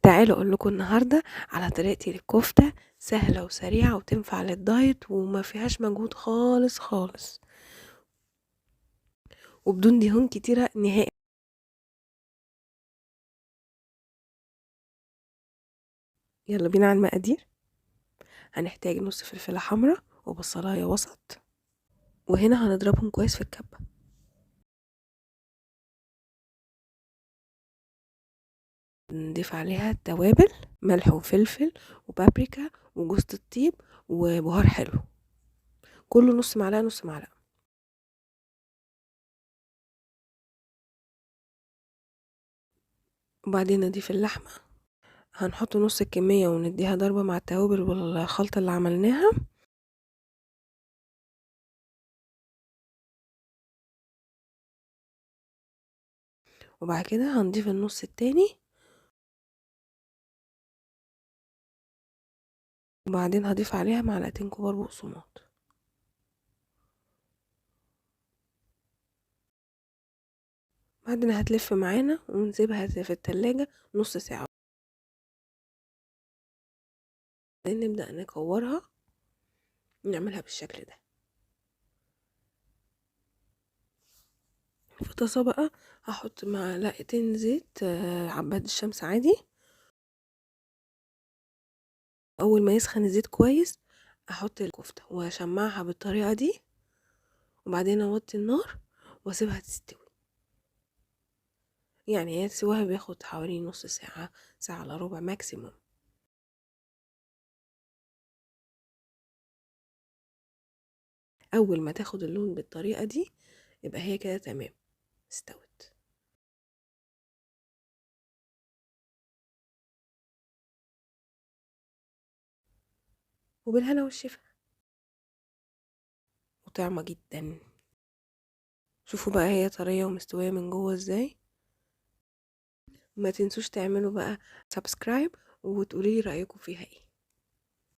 تعالوا اقول لكم النهارده على طريقتي للكفته، سهله وسريعه وتنفع للدايت وما فيهاش مجهود خالص خالص وبدون دهون كتيره نهائي. يلا بينا على المقادير. هنحتاج نص فلفله حمراء وبصلايه وسط، وهنا هنضربهم كويس في الكبه. نضيف عليها التوابل، ملح وفلفل وبابريكا وجوز الطيب وبهار حلو، كله نص معلقه نص معلقه. وبعدين نضيف اللحمه، هنحط نص الكميه ونديها ضربه مع التوابل والخلطه اللي عملناها. وبعد كده هنضيف النص التاني، وبعدين هضيف عليها معلقتين كبار بقسماط. بعدين هتلف معانا ونسيبها في التلاجة نص ساعة. بعدين نبدأ نكورها ونعملها بالشكل ده. في طاسة بقى هحط معلقتين زيت عباد الشمس عادي. أول ما يسخن الزيت كويس أحط الكفتة وأشمعها بالطريقة دي، وبعدين أوطي النار وأسيبها تستوي. يعني هي سواها بياخد حوالي نص ساعة، ساعة إلا ربع ماكسيموم. أول ما تاخد اللون بالطريقة دي يبقى هي كده تمام استوت. وبالهنا والشفا، وطعمة جدا. شوفوا بقى هي طرية ومستوية من جوه ازاي. ما تنسوش تعملوا بقى سبسكرايب وتقولي لي رأيكم فيها ايه.